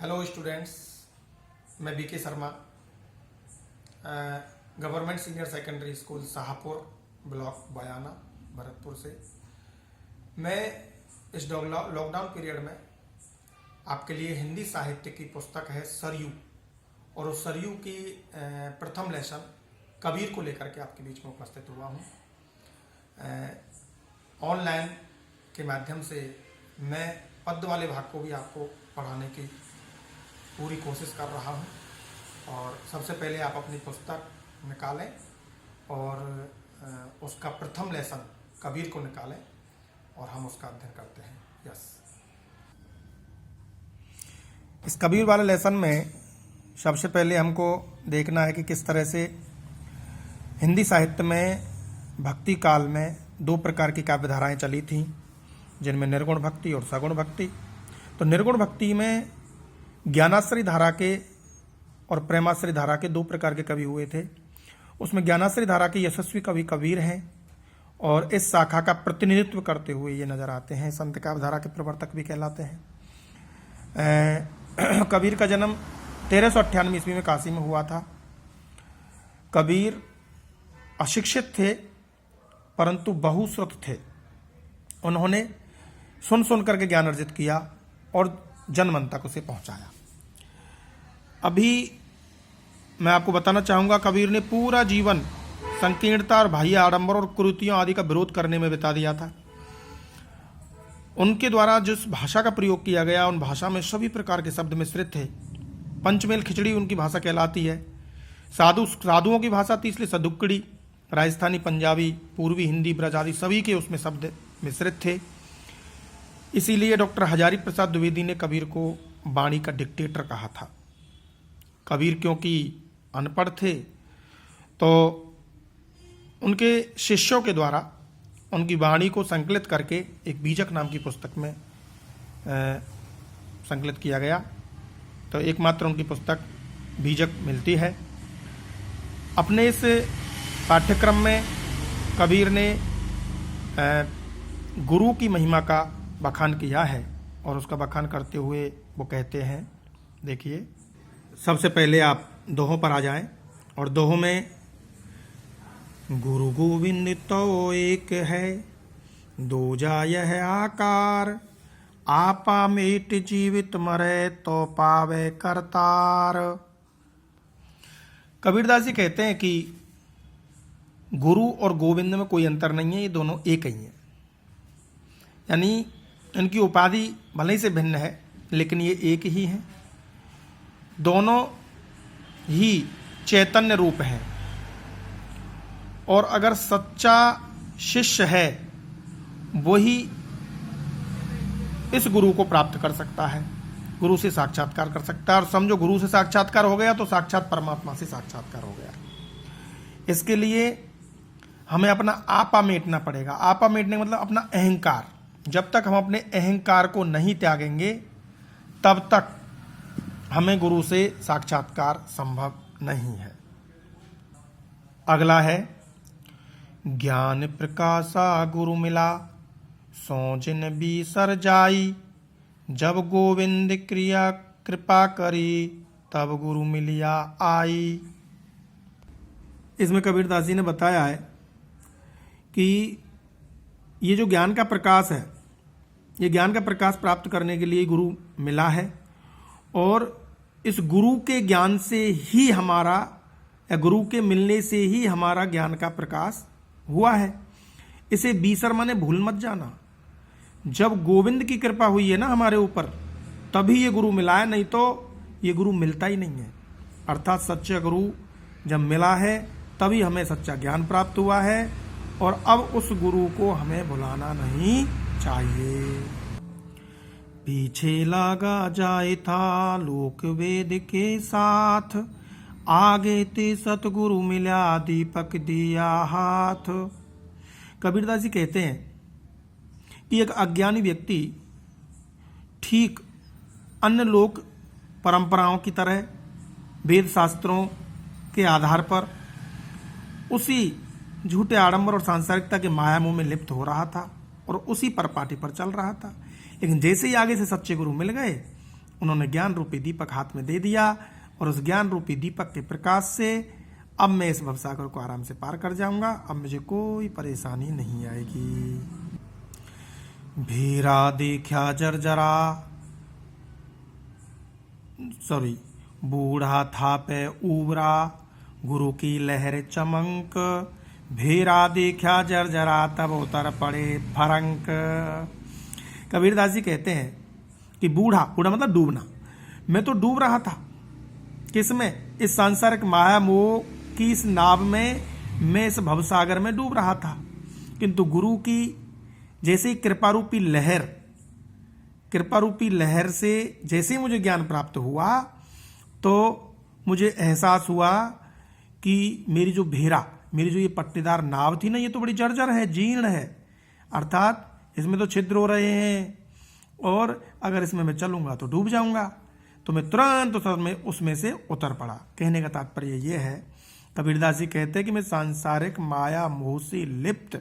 Hello students, मैं BK Sharma, government senior secondary school Shahpur block Bayana Bharatpur से। मैं इस लॉकडाउन पीरियड में आपके लिए हिंदी साहित्य की पुस्तक है सरयू, और उस सरयू की प्रथम लेसन कबीर को लेकर के आपके बीच में उपस्थित हुआ हूँ। ऑनलाइन के माध्यम से मैं पद्य वाले भाग को भी आपको पढ़ाने की पूरी कोशिश कर रहा हूँ। और सबसे पहले आप अपनी पुस्तक निकालें और उसका प्रथम लेसन कबीर को निकालें और हम उसका अध्ययन करते हैं। यस, इस कबीर वाले लेसन में सबसे पहले हमको देखना है कि किस तरह से हिंदी साहित्य में भक्ति काल में दो प्रकार की काव्य धाराएँ चली थीं, जिनमें निर्गुण भक्ति और सगुण भक्ति। तो निर्गुण भक्ति में ज्ञानाश्रय धारा के और प्रेमाश्रय धारा के दो प्रकार के कवि हुए थे। उसमें ज्ञानाश्रय धारा के यशस्वी कवि कबीर हैं और इस शाखा का प्रतिनिधित्व करते हुए ये नजर आते हैं। संत काव्य धारा के प्रवर्तक भी कहलाते हैं। कबीर का जन्म 1398 ईस्वी में काशी में हुआ था। कबीर अशिक्षित थे परंतु बहुश्रुत थे। उन्होंने सुन सुन करके ज्ञान अर्जित किया और जनमन तक उसे पहुंचाया। अभी मैं आपको बताना चाहूँगा, कबीर ने पूरा जीवन संकीर्णता और बाह्य आडंबर और कुरीतियों आदि का विरोध करने में बिता दिया था। उनके द्वारा जिस भाषा का प्रयोग किया गया, उन भाषा में सभी प्रकार के शब्द मिश्रित थे। पंचमेल खिचड़ी उनकी भाषा कहलाती है। साधुओं की भाषा थी, इसलिए सदुक्कड़ी, राजस्थानी, पंजाबी, पूर्वी हिंदी, ब्रज आदि सभी के उसमें शब्द मिश्रित थे। इसीलिए डॉक्टर हजारी प्रसाद द्विवेदी ने कबीर को वाणी का डिक्टेटर कहा था। कबीर क्योंकि अनपढ़ थे तो उनके शिष्यों के द्वारा उनकी वाणी को संकलित करके एक बीजक नाम की पुस्तक में संकलित किया गया। तो एकमात्र उनकी पुस्तक बीजक मिलती है। अपने इस पाठ्यक्रम में कबीर ने गुरु की महिमा का बखान किया है और उसका बखान करते हुए वो कहते हैं, देखिए, सबसे पहले आप दोहों पर आ जाएं और दोहों में गुरु गोविंद तो एक है, दूजा यह आकार, आपा मेट जीवित मरे तो पावे करतार। कबीरदास जी कहते हैं कि गुरु और गोविंद में कोई अंतर नहीं है, ये दोनों एक ही हैं। यानी इनकी उपाधि भले ही से भिन्न है लेकिन ये एक ही हैं। दोनों ही चैतन्य रूप हैं और अगर सच्चा शिष्य है वही इस गुरु को प्राप्त कर सकता है, गुरु से साक्षात्कार कर सकता है। और समझो, गुरु से साक्षात्कार हो गया तो साक्षात परमात्मा से साक्षात्कार हो गया। इसके लिए हमें अपना आपा मेटना पड़ेगा। आपा मेटने का मतलब अपना अहंकार। जब तक हम अपने अहंकार को नहीं त्यागेंगे तब तक हमें गुरु से साक्षात्कार संभव नहीं है। अगला है, ज्ञान प्रकाशा गुरु मिला, सो जिन बीसर जाई, जब गोविंद क्रिया कृपा करी, तब गुरु मिलिया आई। इसमें कबीरदास जी ने बताया है कि ये जो ज्ञान का प्रकाश है, ये ज्ञान का प्रकाश प्राप्त करने के लिए गुरु मिला है और इस गुरु के ज्ञान से ही हमारा, या गुरु के मिलने से ही हमारा ज्ञान का प्रकाश हुआ है। इसे बीसर माने भूल मत जाना। जब गोविंद की कृपा हुई है ना हमारे ऊपर, तभी ये गुरु मिला है, नहीं तो ये गुरु मिलता ही नहीं है। अर्थात सच्चा गुरु जब मिला है तभी हमें सच्चा ज्ञान प्राप्त हुआ है और अब उस गुरु को हमें भुलाना नहीं चाहिए। पीछे लगा जाए था लोक वेद के साथ, आगे ते सतगुरु मिला दीपक दिया हाथ। कबीरदास जी कहते हैं कि एक अज्ञानी व्यक्ति ठीक अन्य लोक परंपराओं की तरह वेद शास्त्रों के आधार पर उसी झूठे आडंबर और सांसारिकता के माया मोह में लिप्त हो रहा था और उसी पर पाटी पर चल रहा था। लेकिन जैसे ही आगे से सच्चे गुरु मिल गए उन्होंने ज्ञान रूपी दीपक हाथ में दे दिया और उस ज्ञान रूपी दीपक के प्रकाश से अब मैं इस भवसागर को आराम से पार कर जाऊंगा। अब मुझे कोई परेशानी नहीं आएगी। भीरा देखा जर्जरा, बूढ़ा था पे उबरा, गुरु की लहर चमंक, भेरा देखा जर्जरा तब उतर पड़े फरंक। कबीरदास जी कहते हैं कि बूढ़ा मतलब डूबना, मैं तो डूब रहा था किसमें, इस सांसारिक माया मोह की इस नाव में, मैं इस भवसागर में डूब रहा था, किंतु गुरु की जैसे ही कृपा रूपी लहर से जैसे ही मुझे ज्ञान प्राप्त हुआ तो मुझे एहसास हुआ कि मेरी जो ये पट्टीदार नाव थी ना, ये तो बड़ी जर्जर है, जीर्ण है, अर्थात इसमें तो छिद्र हो रहे हैं और अगर इसमें मैं चलूंगा तो डूब जाऊंगा। तो मैं तुरंत उसमें से उतर पड़ा। कहने का तात्पर्य यह है, कबीरदास जी कहते हैं कि मैं सांसारिक माया मोह से लिप्त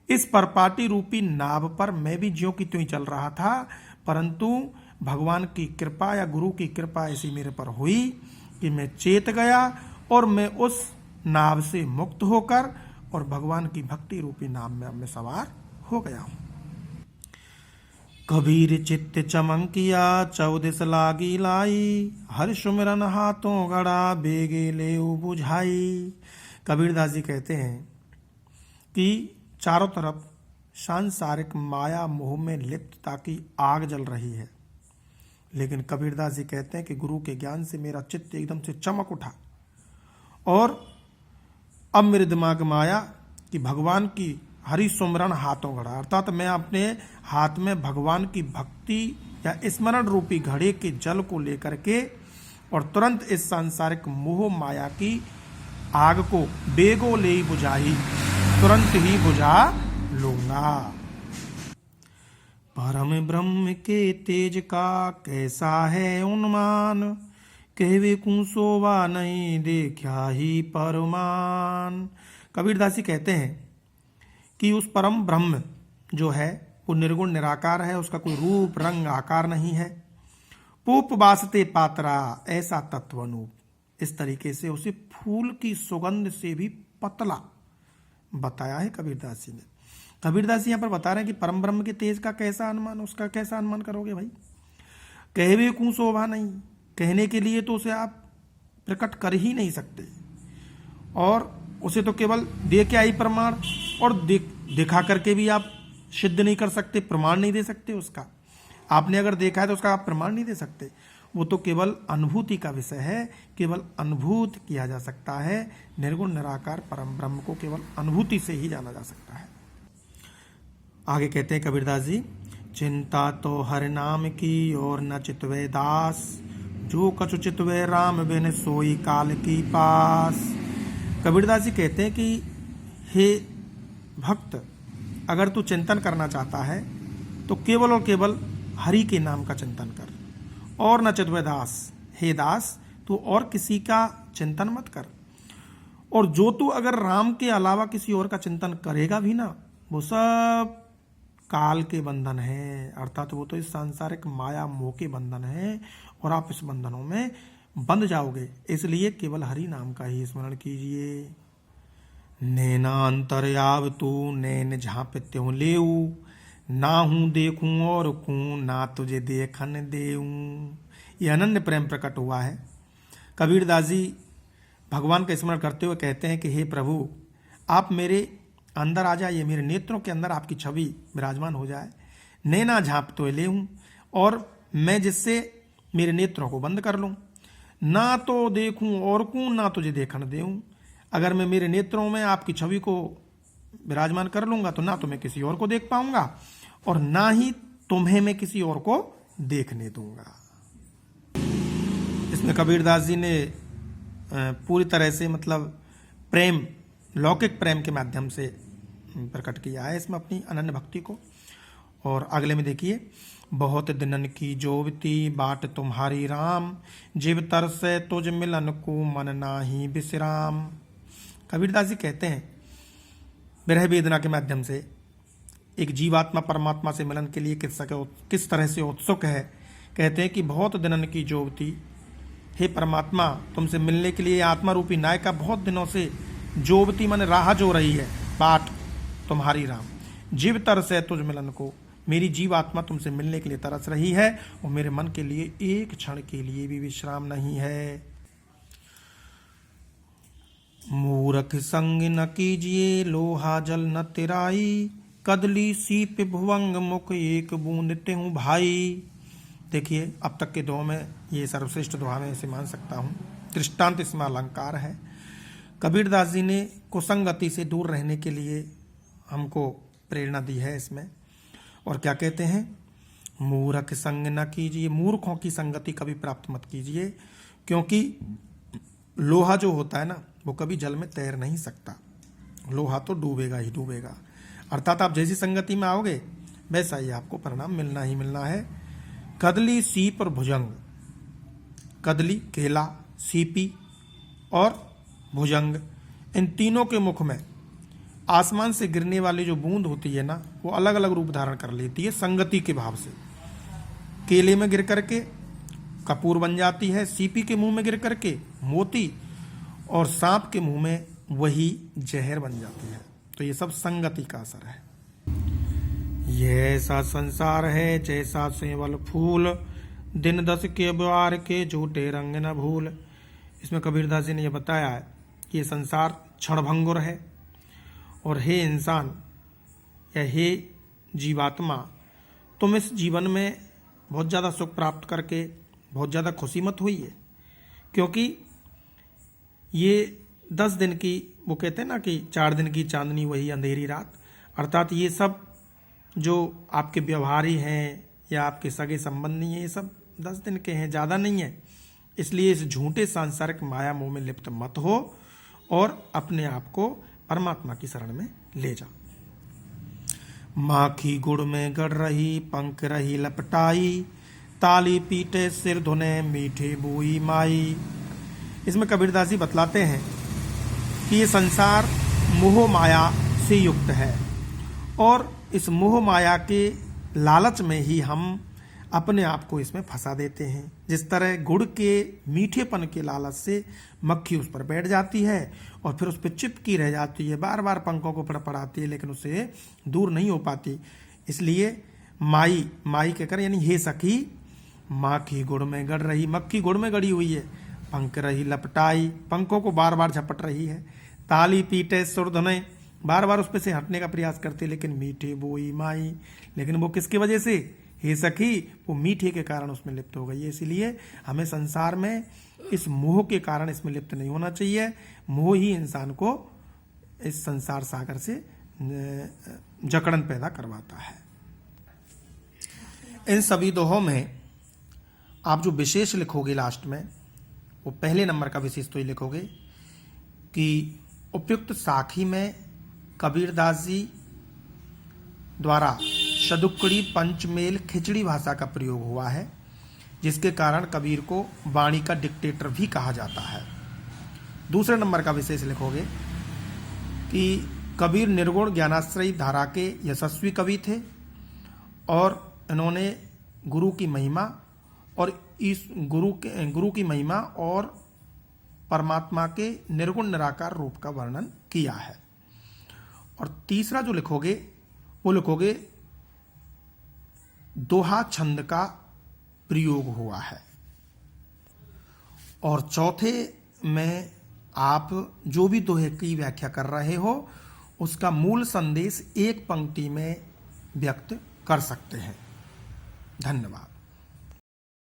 इस परपाटी रूपी नाव पर मैं भी ज्यों की त्यों ही चल रहा था, परंतु भगवान की कृपा या गुरु की कृपा ऐसी मेरे पर हुई कि मैं चेत गया और मैं उस नाव से मुक्त होकर और भगवान की भक्ति रूपी नाव में अब मैं सवार हो गया हूं। कबीर चित्त चमंकिया, चौदिस लागी लाई, हर सुमिरन हाथों गड़ा, बेगे ले बुझाई। कबीरदास जी कहते हैं कि चारों तरफ सांसारिक माया मोह में लिप्तता की आग जल रही है, लेकिन कबीरदास जी कहते हैं कि गुरु के ज्ञान से मेरा चित्त एकदम से चमक उठा और अब मेरे दिमाग में आया कि भगवान की हरि सुमरण हाथों घड़ा, अर्थात मैं अपने हाथ में भगवान की भक्ति या स्मरण रूपी घड़े के जल को लेकर के और तुरंत इस सांसारिक मोह माया की आग को बेगो ले बुझाई, तुरंत ही बुझा लूंगा। परम ब्रह्म के तेज का कैसा है उन्मान, कहवे को शोभा नहीं देखा ही परमान। कबीरदास जी कहते हैं कि उस परम ब्रह्म जो है वो निर्गुण निराकार है, उसका कोई रूप रंग आकार नहीं है। पूप वासते पात्रा ऐसा तत्वनूप, इस तरीके से उसे फूल की सुगंध से भी पतला बताया है कबीरदास जी ने। कबीरदास जी यहाँ पर बता रहे हैं कि परम ब्रह्म के तेज का कैसा अनुमान, उसका कैसा अनुमान करोगे भाई। कहवे को शोभा नहीं, कहने के लिए तो उसे आप प्रकट कर ही नहीं सकते, और उसे तो केवल दे के आई प्रमाण, और दिखा करके भी आप सिद्ध नहीं कर सकते, प्रमाण नहीं दे सकते उसका। आपने अगर देखा है तो उसका आप प्रमाण नहीं दे सकते, वो तो केवल अनुभूति का विषय है, केवल अनुभूत किया जा सकता है। निर्गुण निराकार परम ब्रह्म को केवल अनुभूति से ही जाना जा सकता है। आगे कहते हैं कबीरदास जी, चिंता तो हर नाम की और न चितवे दास, जो कछु चितवे राम बिन सोई काल की पास। कबीरदास जी कहते हैं कि हे भक्त, अगर तू चिंतन करना चाहता है तो केवल और केवल हरि के नाम का चिंतन कर, और न चितवे दास, हे दास तू और किसी का चिंतन मत कर। और जो तू अगर राम के अलावा किसी और का चिंतन करेगा भी ना, वो सब काल के बंधन है, अर्थात वो तो इस सांसारिक माया मोह के बंधन है और आप इस बंधनों में बंध जाओगे। इसलिए केवल हरि नाम का ही स्मरण कीजिए। नैना अंतर्याव तू नैन झाँप त्यों लेऊ, ना हूं देखूं और कूं ना तुझे देखन देऊं। ये अनन्य प्रेम प्रकट हुआ है। कबीरदास जी भगवान का स्मरण करते हुए कहते हैं कि हे प्रभु, आप मेरे अंदर आ जाइए, मेरे नेत्रों के अंदर आपकी छवि विराजमान हो जाए। नैना झाँप तो ले हूँ, और मैं जिससे मेरे नेत्रों को बंद कर लूँ, ना तो देखूं और कूं ना तुझे देखन देऊं। अगर मैं मेरे नेत्रों में आपकी छवि को विराजमान कर लूंगा तो ना तो मैं किसी और को देख पाऊंगा और ना ही तुम्हें मैं किसी और को देखने दूंगा। इसमें कबीरदास जी ने पूरी तरह से मतलब प्रेम, लौकिक प्रेम के माध्यम से प्रकट किया है इसमें अपनी अनन्य भक्ति को। और अगले में देखिए, बहुत दिनन की जोवती बाट तुम्हारी राम, जिव तरसे तुझ मिलन को मन नाही विश्राम। कबीरदास जी कहते हैं विरह वेदना के माध्यम से एक जीवात्मा परमात्मा से मिलन के लिए किस तरह से उत्सुक है, कहते हैं कि बहुत दिनन की जोवती, हे परमात्मा तुमसे मिलने के लिए आत्मा रूपी नायिका बहुत दिनों से जोवती मन राह जो रही है, बाट तुम्हारी राम। जीव तरस है तुझ मिलन को, मेरी जीव आत्मा तुमसे मिलने के लिए तरस रही है और मेरे मन के लिए एक क्षण के लिए भी विश्राम नहीं है। मूरख संग न कीजिए लोहा जल न तिराई, कदली सीप भुवंग मुख एक बूंद तेहूं भाई। देखिए अब तक के दोहों में ये सर्वश्रेष्ठ दोहा में इसे मान सकता हूँ। दृष्टांत इसमें अलंकार है। कबीरदास जी ने कुसंगति से दूर रहने के लिए हमको प्रेरणा दी है इसमें। और क्या कहते हैं, मूर्ख संग न कीजिए, मूर्खों की संगति कभी प्राप्त मत कीजिए, क्योंकि लोहा जो होता है ना वो कभी जल में तैर नहीं सकता, लोहा तो डूबेगा ही डूबेगा। अर्थात आप जैसी संगति में आओगे वैसा ही आपको परिणाम मिलना ही मिलना है। कदली सीप और भुजंग, कदली केला, सीपी और भुजंग, इन तीनों के मुख में आसमान से गिरने वाली जो बूंद होती है ना वो अलग अलग रूप धारण कर लेती है संगति के भाव से। केले में गिर करके कपूर बन जाती है, सीपी के मुंह में गिर करके मोती, और सांप के मुंह में वही जहर बन जाती है। तो ये सब संगति का असर है। यह ऐसा संसार है जैसा सेवल फूल, दिन दस के ब्यार के झूठे रंग न भूल। इसमें कबीरदास जी ने यह बताया है कि ये संसार क्षणभंगुर है, और हे इंसान या हे जीवात्मा, तुम इस जीवन में बहुत ज़्यादा सुख प्राप्त करके बहुत ज़्यादा खुशी मत हुई है, क्योंकि ये 10 दिन की, वो कहते हैं ना कि 4 दिन की चांदनी वही अंधेरी रात, अर्थात ये सब जो आपके व्यवहारी हैं या आपके सगे संबंधी हैं ये सब 10 दिन के हैं, ज़्यादा नहीं है। इसलिए इस झूठे सांसारिक माया मोह में लिप्त मत हो और अपने आप को परमात्मा की शरण में ले जा। माखी गुड़ में गड़ रही पंख रही लपटाई, ताली पीटे सिर धुने मीठे बोई माई। इसमें कबीरदास जी बतलाते हैं कि ये संसार मोह माया से युक्त है, और इस मोह माया के लालच में ही हम अपने आप को इसमें फंसा देते हैं। जिस तरह गुड़ के मीठेपन के लालच से मक्खी उस पर बैठ जाती है और फिर उस पर चिपकी रह जाती है, बार बार पंखों को फड़फड़ाती है लेकिन उससे दूर नहीं हो पाती। इसलिए माई कहकर यानी हे सखी, माखी गुड़ में गड़ रही, मक्खी गुड़ में गड़ी हुई है, पंख रही लपटाई, पंखों को बार बार झपट रही है, ताली पीटे सुर धुने, बार बार उस पर से हटने का प्रयास करते, लेकिन मीठे बोई माई, लेकिन वो किसकी वजह से, हे सखी, वो मीठे के कारण उसमें लिप्त हो गई है। इसलिए हमें संसार में इस मोह के कारण इसमें लिप्त नहीं होना चाहिए। मोह ही इंसान को इस संसार सागर से जकड़न पैदा करवाता है। इन सभी दोहों में आप जो विशेष लिखोगे लास्ट में, वो पहले नंबर का विशेष तो ही लिखोगे कि उपयुक्त साखी में कबीरदास जी द्वारा शदुक्कड़ी पंचमेल खिचड़ी भाषा का प्रयोग हुआ है, जिसके कारण कबीर को वाणी का डिक्टेटर भी कहा जाता है। दूसरे नंबर का विशेष लिखोगे कि कबीर निर्गुण ज्ञानाश्रयी धारा के यशस्वी कवि थे और इन्होंने गुरु की महिमा और इस गुरु की महिमा और परमात्मा के निर्गुण निराकार रूप का वर्णन किया है। और तीसरा जो लिखोगे वो लिखोगे दोहा छंद का प्रयोग हुआ है। और चौथे में आप जो भी दोहे की व्याख्या कर रहे हो उसका मूल संदेश एक पंक्ति में व्यक्त कर सकते हैं। धन्यवाद।